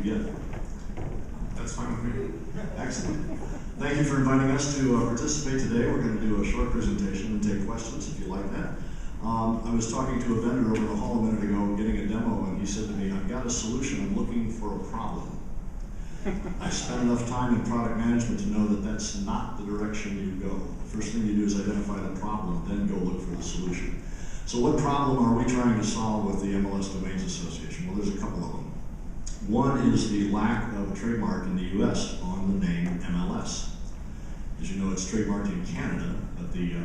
get? That's fine with me. Excellent. Thank you for inviting us to participate today. We're going to do a short presentation and take questions if you like that. I was talking to a vendor over the hall a minute ago getting a demo, and he said to me, I've got a solution, I'm looking for a problem. I spent enough time in product management to know that that's not the direction you go. The first thing you do is identify the problem, then go look for the solution. So what problem are we trying to solve with the MLS Domains Association? Well, there's a couple of them. One is the lack of a trademark in the US on the name MLS. As you know, it's trademarked in Canada, but the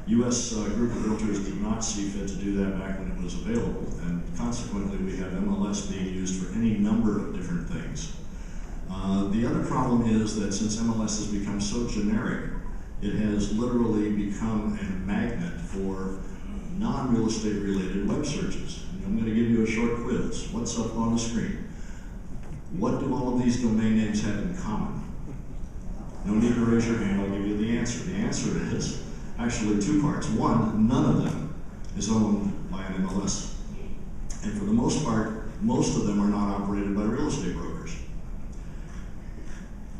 US group of realtors did not see fit to do that back when it was available, and consequently we have MLS being used for any number of different things. The other problem is that since MLS has become so generic, it has literally become a magnet for non-real estate related web searches. And I'm going to give you a short quiz. What's up on the screen? What do all of these domain names have in common? No need to raise your hand, I'll give you the answer. The answer is actually two parts. One, none of them is owned by an MLS. And for the most part, most of them are not operated by real estate brokers.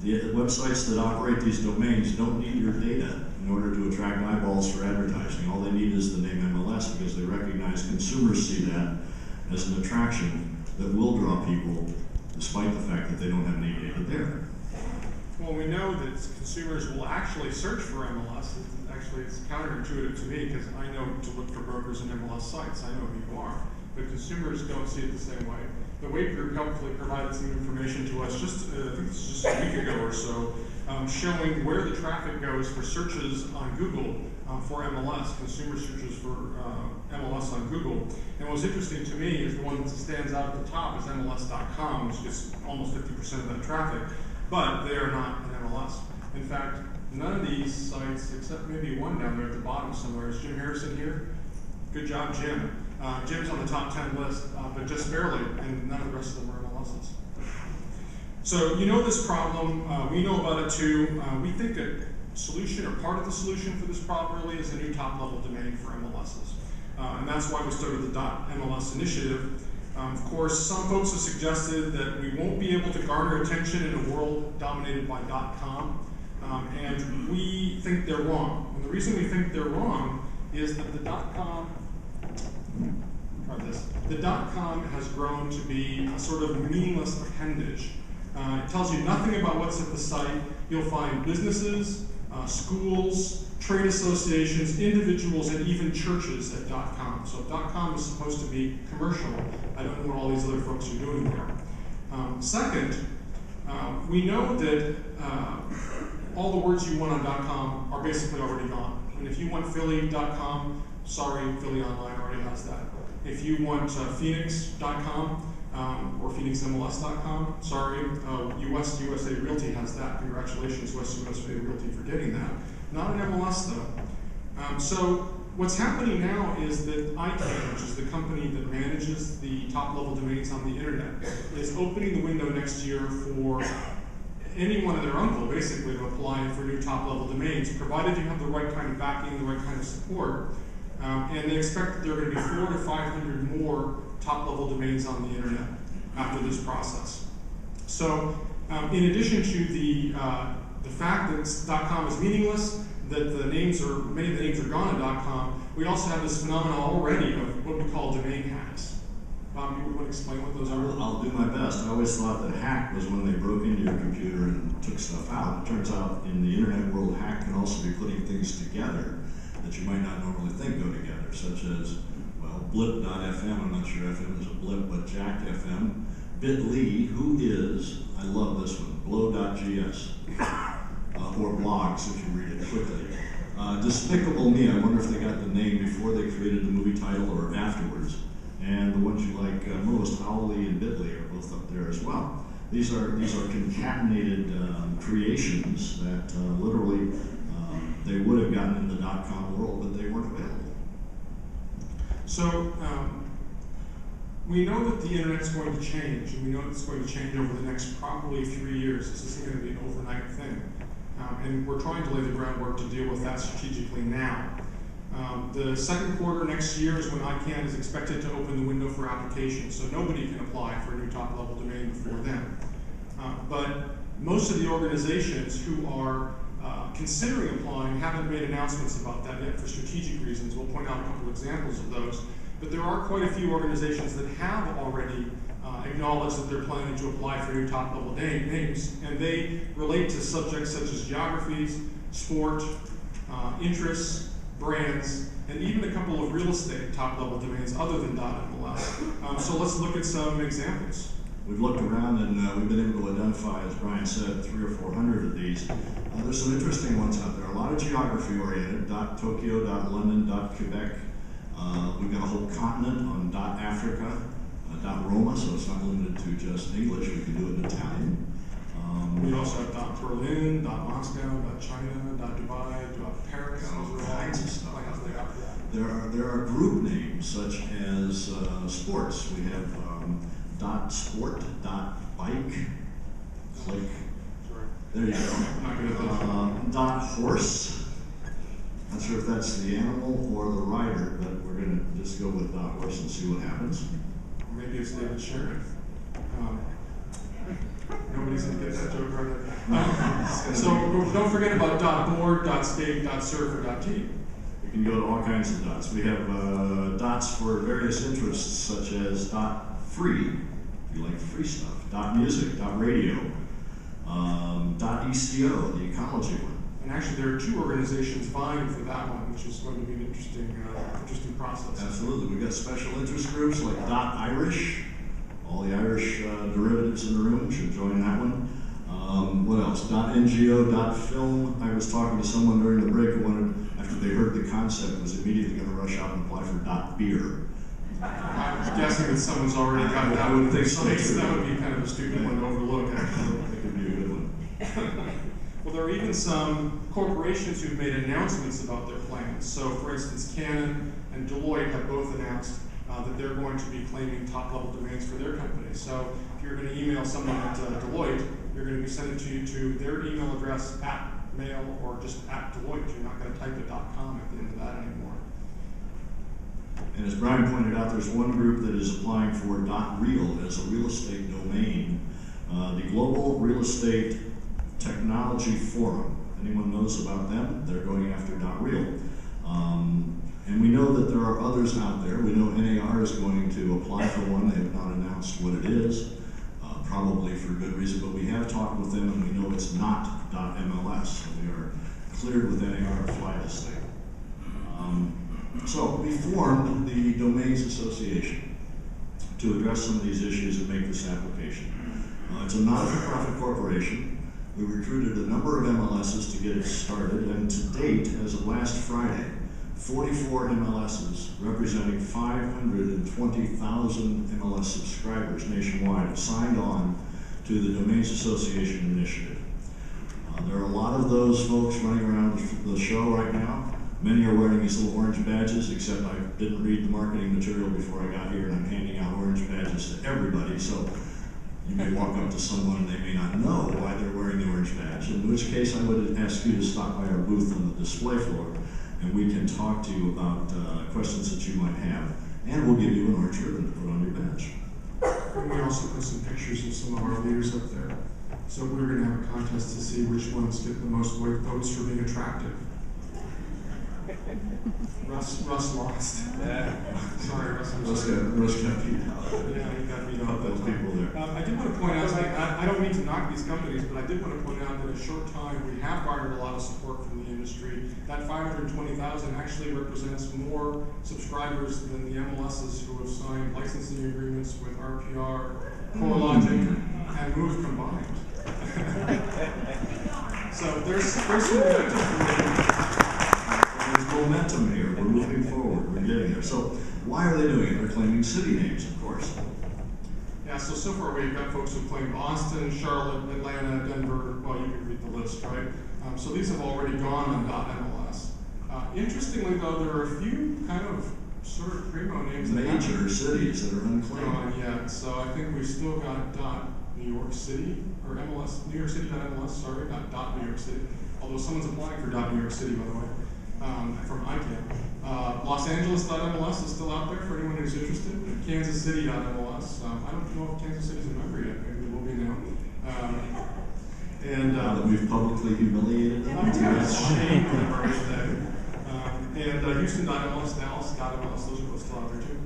The websites that operate these domains don't need your data in order to attract eyeballs for advertising. All they need is the name MLS because they recognize consumers see that as an attraction that will draw people despite the fact that they don't have any data there. Well, we know that consumers will actually search for MLS. It's counterintuitive to me because I know to look for brokers and MLS sites. I know who you are. But consumers don't see it the same way. The Wade Group helpfully provided some information to us just, I think this is just a week ago or so, showing where the traffic goes for searches on Google for MLS, consumer searches for MLS on Google. And what's interesting to me is the one that stands out at the top is MLS.com, which gets almost 50% of that traffic, but they are not an MLS. In fact, none of these sites, except maybe one down there at the bottom somewhere, is Jim Harrison here? Good job, Jim. Jim's on the top 10 list, but just barely, and none of the rest of them are MLSs. So you know this problem, we know about it too. We think a solution, or part of the solution for this problem really is a new top-level domain for MLSs. And that's why we started the .MLS initiative. Of course, some folks have suggested that we won't be able to garner attention in a world dominated by .com, and we think they're wrong. And the reason we think they're wrong is that the .com has grown to be a sort of meaningless appendage. It tells you nothing about what's at the site. You'll find businesses, schools, trade associations, individuals, and even churches at .com. So .com is supposed to be commercial. I don't know what all these other folks are doing there. Second, we know that all the words you want on .com are basically already gone. And if you want Philly.com, sorry, Philly Online already has that. If you want Phoenix.com or PhoenixMLS.com, sorry, USA Realty has that. Congratulations, USA Realty, for getting that. Not an MLS though. So what's happening now is that ICANN, which is the company that manages the top-level domains on the internet, is opening the window next year for anyone and their uncle, basically, to apply for new top-level domains, provided you have the right kind of backing, the right kind of support. And they expect that there are going to be 400 to 500 more top-level domains on the internet after this process. So, in addition to the fact that .com is meaningless, that many of the names are gone at .com, we also have this phenomenon already of what we call domain hacks. Bob, you want to explain what those are? I'll do my best. I always thought that hack was when they broke into your computer and took stuff out. It turns out in the internet world, hack can also be putting things together that you might not normally think go together, such as, well, blip.fm, I'm not sure FM is a blip, but jacked FM, bit.ly, who is, I love this one, blow.gs, or blogs if you read it quickly. Despicable Me, I wonder if they got the name before they created the movie title or afterwards. And the ones you like most, Howley and Bitly, are both up there as well. These are concatenated creations that literally they would have gotten in the .com world, but they weren't available. So we know that the internet's going to change, and we know it's going to change over the next probably 3 years. This isn't going to be an overnight thing. And we're trying to lay the groundwork to deal with that strategically now. The second quarter next year is when ICANN is expected to open the window for applications, so nobody can apply for a new top-level domain before then. but most of the organizations who are considering applying haven't made announcements about that yet for strategic reasons. We'll point out a couple examples of those. But there are quite a few organizations that have already acknowledged that they're planning to apply for new top-level names, and they relate to subjects such as geographies, sport, interests, brands, and even a couple of real estate top-level domains other than .mls. So let's look at some examples. We've looked around and we've been able to identify, as Brian said, 300 or 400 of these. There's some interesting ones out there. A lot of geography-oriented, .Tokyo, .London, .Quebec. We've got a whole continent on .Africa, .Roma, so it's not limited to just English. We can do it in Italian. We also have .Berlin, .Moscow, .China, .Dubai, .Paris. All kinds of stuff. Like there are group names such as sports. We have .sport, .bike, click. Sorry. There you go. Not good at that. .horse. Not sure if that's the animal or the rider, but we're going to just go with .horse and see what happens. Maybe it's David Sheriff. Nobody's going to get that joke right. So don't forget about .board, .skate, .surf, or .t. We can go to all kinds of dots. We have dots for various interests, such as .free, if you like free stuff, .music, .radio, .eco, the ecology one. And actually, there are two organizations vying for that one, which is going to be an interesting process. Absolutely. We've got special interest groups like .irish. All the Irish derivatives in the room should join that one. What else? .ngo, .film. I was talking to someone during the break who wanted, after they heard the concept, was immediately going to rush out and apply for .beer. I'm guessing that someone's already got that. I would think so. That would be kind of a stupid one to overlook, actually. That could be a good one. Well, there are even some corporations who've made announcements about their plans. So, for instance, Canon and Deloitte have both announced that they're going to be claiming top-level domains for their company. So, if you're going to email someone at Deloitte, you're going to be sending to their email address at mail or just at Deloitte. You're not going to type a .com at the end of that anymore. And as Brian pointed out, there's one group that is applying for .real as a real estate domain. The Global Real Estate Technology Forum. Anyone knows about them? They're going after .real. And we know that there are others out there. We know NAR is going to apply for one. They have not announced what it is, probably for good reason, but we have talked with them and we know it's not .mls, so we are cleared with NAR to fly this thing. So we formed the Domains Association to address some of these issues and make this application. It's a non-for-profit corporation. We recruited a number of MLSs to get it started, and to date, as of last Friday, 44 MLSs representing 520,000 MLS subscribers nationwide have signed on to the Domains Association initiative. There are a lot of those folks running around the show right now. Many are wearing these little orange badges, except I didn't read the marketing material before I got here, and I'm handing out orange badges to everybody. So you may walk up to someone and they may not know why they're wearing the orange badge, in which case I would ask you to stop by our booth on the display floor and we can talk to you about questions that you might have. And we'll give you an orange ribbon to put on your badge. And we also put some pictures of some of our leaders up there. So we're going to have a contest to see which ones get the most votes for being attractive. Russ lost. Yeah. Sorry, Russ. Russ got beat out. Yeah, he got beat out. Those people there. I did want to point out something. I don't mean to knock these companies, but I did want to point out that in a short time we have garnered a lot of support from the industry. That 520,000 actually represents more subscribers than the MLSs who have signed licensing agreements with RPR, CoreLogic, and Move combined. So there's some momentum here. We're moving forward. We're getting there. So why are they doing it? They're claiming city names, of course. Yeah, so far we've got folks who claim Austin, Charlotte, Atlanta, Denver. Well, you can read the list, right? So these have already gone on .mls. Interestingly, though, there are a few kind of sort of primo names. Major cities that are unclaimed. Yeah, so I think we've still got New York City, or MLS, New York City.mls, sorry, not .New York City. Although someone's applying for .New York City, by the way. From ICANN. Los Angeles.mls is still out there for anyone who's interested. Kansas City.mls. I don't know if Kansas City's a member yet. Maybe it will be now. And Now that we've publicly humiliated them. that's shame on the right day. And Houston.MLS, Dallas.MLS, those are both still out there too.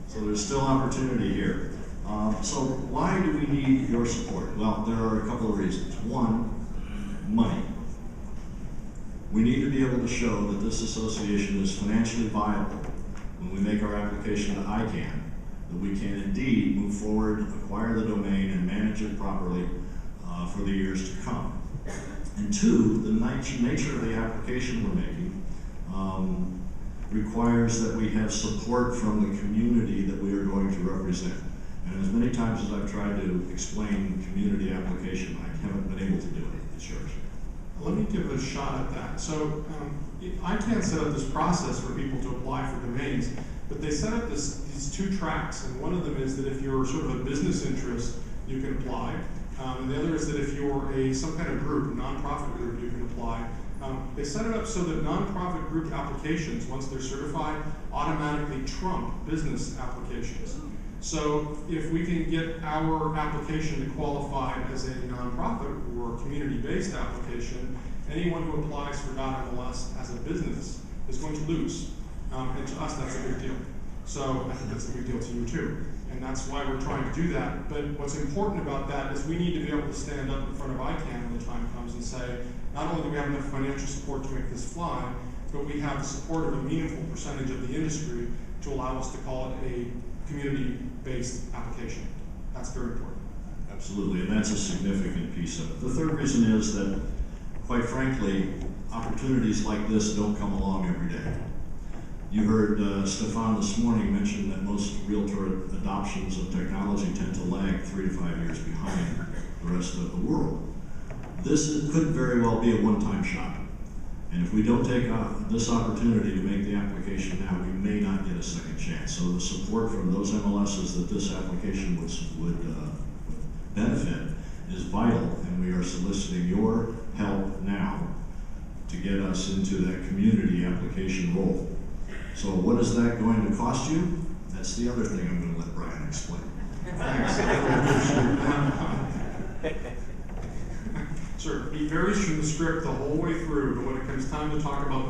So there's still opportunity here. So why do we need your support? Well, there are a couple of reasons. One, money. We need to be able to show that this association is financially viable when we make our application to ICANN, that we can indeed move forward, acquire the domain, and manage it properly for the years to come. And two, the nature of the application we're making requires that we have support from the community that we are going to represent. And as many times as I've tried to explain community application, I haven't been able to do it. It's yours. Let me give a shot at that. So ICANN set up this process for people to apply for domains, but they set up these two tracks, and one of them is that if you're sort of a business interest, you can apply. And the other is that if you're some kind of group, a nonprofit group, you can apply. They set it up so that nonprofit group applications, once they're certified, automatically trump business applications. So if we can get our application to qualify as a nonprofit or community-based application, anyone who applies for .MLS as a business is going to lose. And to us, that's a big deal. So I think that's a big deal to you too. And that's why we're trying to do that. But what's important about that is we need to be able to stand up in front of ICANN when the time comes and say, not only do we have enough financial support to make this fly, but we have the support of a meaningful percentage of the industry to allow us to call it a community-based application. That's very important. Absolutely, and that's a significant piece of it. The third reason is that, quite frankly, opportunities like this don't come along every day. You heard Stefan this morning mention that most realtor adoptions of technology tend to lag 3 to 5 years behind the rest of the world. This could very well be a one-time shot. And if we don't take this opportunity to make the application now, we may not get a second chance. So the support from those MLSs that this application would benefit is vital, and we are soliciting your help now to get us into that community application role. So what is that going to cost you? That's the other thing I'm going to let Brian explain. Sure, he varies from the script the whole way through, but when it comes time to talk about the